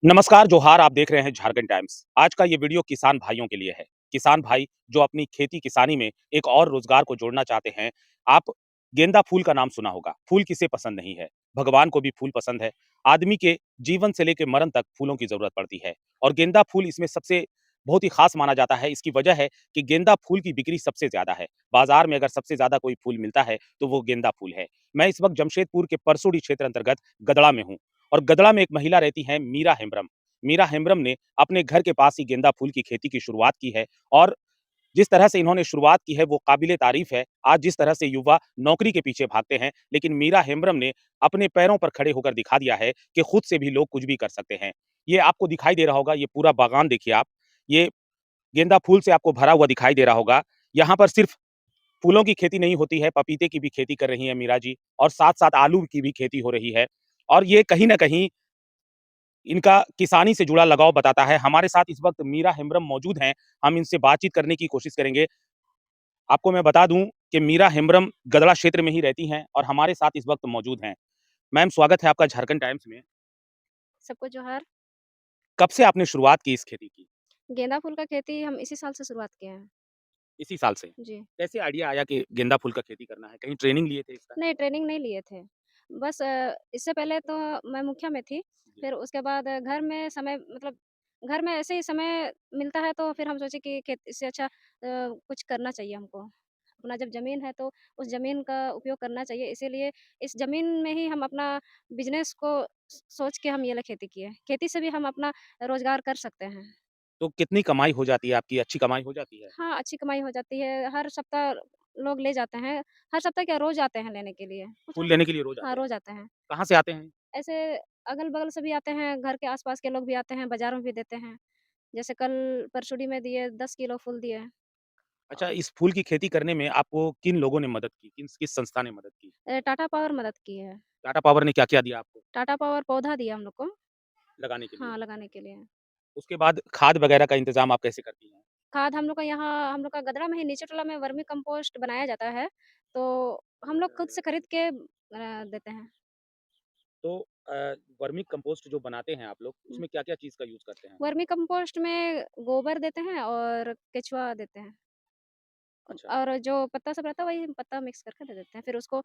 नमस्कार, जोहार आप देख रहे हैं झारखंड टाइम्स। आज का ये वीडियो किसान भाइयों के लिए है। किसान भाई जो अपनी खेती-किसानी में एक और रोज़गार को जोड़ना चाहते हैं। आप गेंदा फूल का नाम सुना होगा, फूल किसे पसंद नहीं है? भगवान को भी फूल पसंद है। आदमी के जीवन से लेके मरण तक फूलों की ज़रूरत पड़ती है और गेंदा फूल इसमें सबसे बहुत ही ख़ास माना जाता है। इसकी वजह है कि गेंदा फूल की बिक्री सबसे ज़्यादा है। बाज़ार में अगर सबसे ज़्यादा कोई फूल मिलता है, तो वो गेंदा फूल है। मैं इस वक़्त जमशेदपुर के परसोड़ी क्षेत्र अंतर्गत गदड़ा में हूँ और गदड़ा में एक महिला रहती हैं मीरा हेम्ब्रम। मीरा हेम्ब्रम ने अपने घर के पास ही गेंदा फूल की खेती की शुरुआत की है और जिस तरह से इन्होंने शुरुआत की है वो काबिल-ए-तारीफ़ है। आज जिस तरह से युवा नौकरी के पीछे भागते हैं, लेकिन मीरा हेम्ब्रम ने अपने पैरों पर खड़े होकर दिखा दिया है कि खुद से भी लोग कुछ भी कर सकते हैं। ये आपको दिखाई दे रहा होगा, ये पूरा बागान देखिए आप। ये गेंदा फूल से आपको भरा हुआ दिखाई दे रहा होगा। यहाँ पर सिर्फ़ फूलों की खेती नहीं होती है, पपीते की भी खेती कर रही हैं मीरा जी और साथ-साथ आलू की भी खेती हो रही है और ये कहीं न कहीं इनका किसानी से जुड़ा लगाव बताता है। हमारे साथ इस वक़्त मीरा हेम्ब्रम मौजूद हैं, हम इनसे बातचीत करने की कोशिश करेंगे। आपको मैं बता दूँ कि मीरा हेम्ब्रम गदरा क्षेत्र में ही रहती हैं और हमारे साथ इस वक़्त मौजूद हैं। मैम स्वागत है आपका झारखंड टाइम्स में। सबको जोहार। कब से आपने शुरुआत की इस खेती की? गेंदा फूल का खेती हम इसी साल से शुरुआत किए हैं। इसी साल से? जी। कैसे आइडिया आया कि गेंदा फूल का खेती करना है? कहीं ट्रेनिंग लिए थे इसका? नहीं ट्रेनिंग नहीं लिए थे। बस इससे पहले तो मैं मुखिया में थी, जी। फिर उसके बाद घर में समय मतलब घर में ऐसे ही समय मिलता है तो फिर हम सोचे कि खेत इससे अच्छा कुछ करना चाहिए हमको। अपना जब ज़मीन है तो उस ज़मीन का उपयोग करना चाहिए, इसीलिए इस ज़मीन में ही हम अपना बिज़नेस को सोच के हम ये वाला खेती किए। खेती से भी हम अपना रोज़गार कर सकते हैं। तो कितनी कमाई हो जाती है आपकी? अच्छी कमाई हो जाती है? हाँ, अच्छी कमाई हो जाती है। हर सप्ताह लोग ले जाते हैं। हर सप्ताह क्या रोज़ आते हैं लेने के लिए। कुछ फूल लेने के लिए रोज़ हाँ, आते हैं? रोज़ आते हैं। कहाँ से आते हैं? ऐसे अगल-बगल से भी आते हैं, घर के आस-पास के लोग भी आते हैं, बाज़ार में भी देते हैं। जैसे कल परसुडी में दिए 10 किलो फूल दिए। अच्छा इस फूल की खेती करने में आपको किन लोगों ने मदद की? किस संस्था ने मदद की? टाटा पावर मदद की है। टाटा पावर ने क्या-क्या दिया आपको टाटा पावर पौधा दिया हम लोग को। लगाने के लिए? हाँ, लगाने के लिए। उसके बाद खाद वगैरह का इंतज़ाम आप कैसे करती हैं? खाद हम लोग का यहाँ हम लोग का गदरा में ही नीचे टोला में वर्मी कंपोस्ट बनाया जाता है, तो हम लोग खुद से खरीद के देते हैं। तो वर्मी कंपोस्ट जो बनाते हैं आप लोग, हुँ। उसमें क्या-क्या चीज़ का यूज़ करते हैं? वर्मी कंपोस्ट में गोबर देते हैं और केचुआ देते हैं। अच्छा, और जो पत्ता सब रहता है वही पत्ता मिक्स करके दे देते हैं। फिर उसको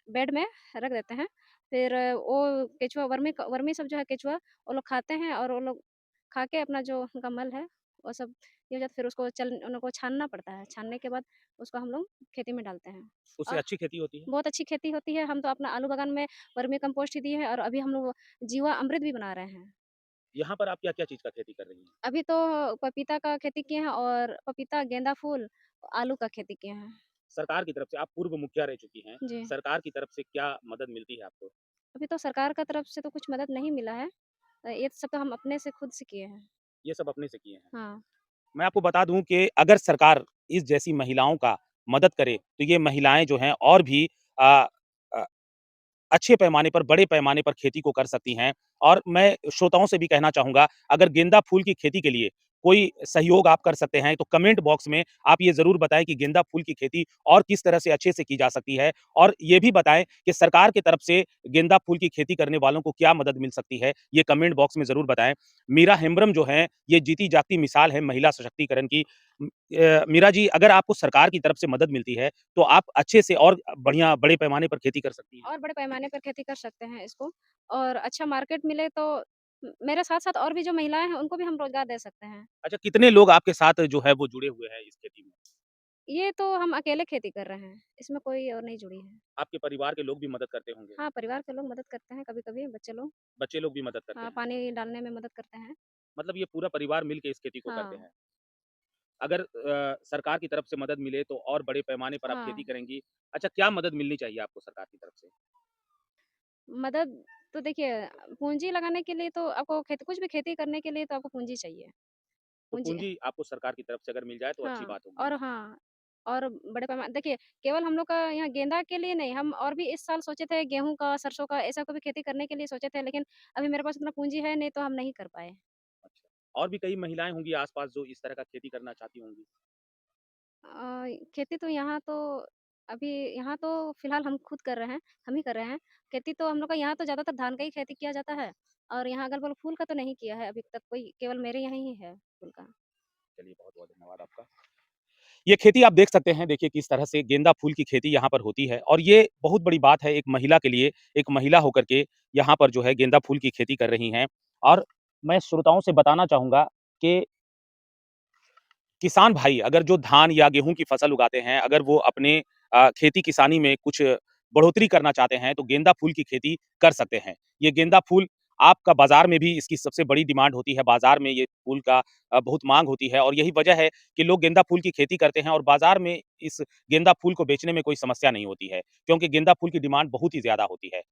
बेड में रख देते हैं। फिर वो केचुआ वर्मी सब जो है केचुआ वो लोग खाते हैं और वो लोग खा के अपना जो उनका मल है वो सब ये हो जाता है। फिर उसको उनको छानना पड़ता है। छानने के बाद उसको हम लोग खेती में डालते हैं। उससे और अच्छी खेती होती है? बहुत अच्छी खेती होती है। हम तो अपना आलू बागान में वर्मी कंपोस्ट ही दिए हैं और अभी हम लोग जीवा अमृत भी बना रहे हैं। यहाँ पर आप क्या-क्या चीज़ का खेती कर रही हैं? अभी तो पपीता का खेती किए हैं और पपीता, गेंदा फूल, आलू का खेती किए हैं। सरकार की तरफ से आप पूर्व मुखिया रह चुकी हैं, जी। सरकार की तरफ से क्या मदद मिलती है आपको? अभी तो सरकार का तरफ से तो कुछ मदद नहीं मिला है। ये सब तो हम अपने से खुद से किए हैं। ये सब अपने से किए हैं। हाँ। मैं आपको बता दूँ कि अगर सरकार इस जैसी महिलाओं का मदद करे, तो ये महिलाएँ जो हैं और भी अ अ, अच्छे पैमाने पर, बड़े पैमाने पर खेती को कर सकती हैं और मैं श्रोताओं से भी कहना चाहूँगा, अगर गेंदा फूल की खेती के लिए कोई सहयोग आप कर सकते हैं, तो कमेंट बॉक्स में आप ये ज़रूर बताएँ कि गेंदा फूल की खेती और किस तरह से अच्छे से की जा सकती है और ये भी बताएँ कि सरकार की तरफ से गेंदा फूल की खेती करने वालों को क्या मदद मिल सकती है, ये कमेंट बॉक्स में ज़रूर बताएँ। मीरा हेम्ब्रम जो हैं, ये जीती-जागती मिसाल है महिला सशक्तिकरण की। मीरा जी, अगर आपको सरकार की तरफ से मदद मिलती है, तो आप अच्छे से और बढ़िया बड़े पैमाने पर खेती कर सकती हैं। और बड़े पैमाने पर खेती कर सकते हैं इसको और अच्छा मार्केट मिले तो मेरे साथ-साथ और भी जो महिलाएँ हैं उनको भी हम रोज़गार दे सकते हैं। अच्छा, कितने लोग आपके साथ जो है वो जुड़े हुए हैं इस खेती में? ये तो हम अकेले खेती कर रहे हैं। इसमें कोई और नहीं जुड़ी है। आपके परिवार के लोग भी मदद करते होंगे, हाँ, परिवार के लोग मदद करते हैं कभी-कभी बच्चे लोग। बच्चे लोग भी मदद करते हाँ, हैं। पानी डालने में मदद करते हैं। मतलब ये पूरा परिवार मिल के इस खेती को करते हाँ, हैं। अगर सरकार की तरफ से मदद मिले तो और बड़े पैमाने पर आप खेती हाँ। करेंगी। अच्छा, क्या मदद मिलनी चाहिए आपको सरकार की तरफ से? मदद तो देखिए पूँजी लगाने के लिए तो आपको खेती कुछ भी खेती करने के लिए तो आपको पूँजी चाहिए। तो पूँजी पूँजी आपको सरकार की तरफ से अगर मिल जाए तो अच्छी हाँ, बात होगी। हाँ, और बड़े देखिए केवल हम लोग का यहाँ गेंदा के लिए नहीं, हम और भी इस साल सोचे थे गेहूँ का, सरसों का ऐसा को भी खेती करने के लिए सोचे थे, लेकिन अभी मेरे पास उतना पूँजी है नहीं तो हम नहीं कर पाए। अच्छा, और भी कई महिलाएँ होंगी आस-पास जो इस तरह का खेती करना चाहती होंगी। खेती तो यहाँ तो अभी यहाँ तो फिलहाल हम खुद कर रहे हैं, हम ही कर रहे हैं। खेती तो हम लोग का यहाँ तो ज़्यादातर धान का ही खेती किया जाता है और यहाँ अगल-बगल फूल का तो नहीं किया है अभी तक कोई, केवल मेरे यहाँ ही है फूल का। चलिए बहुत-बहुत धन्यवाद आपका। ये खेती आप देख सकते हैं, देखिए किस तरह से गेंदा फूल की खेती यहाँ पर होती है और ये बहुत बड़ी बात है एक महिला के लिए, एक महिला होकर के यहाँ पर जो है गेंदा फूल की खेती कर रही हैं। और मैं श्रोताओं से बताना चाहूँगा कि किसान भाई अगर जो धान या गेहूँ की फसल उगाते हैं, अगर वो अपने खेती किसानी में कुछ बढ़ोतरी करना चाहते हैं, तो गेंदा फूल की खेती कर सकते हैं। ये गेंदा फूल आपका बाज़ार में भी इसकी सबसे बड़ी डिमांड होती है, बाज़ार में ये फूल का बहुत माँग होती है और यही वजह है कि लोग गेंदा फूल की खेती करते हैं और बाज़ार में इस गेंदा फूल को बेचने में कोई समस्या नहीं होती है, क्योंकि गेंदा फूल की डिमांड बहुत ही ज़्यादा होती है।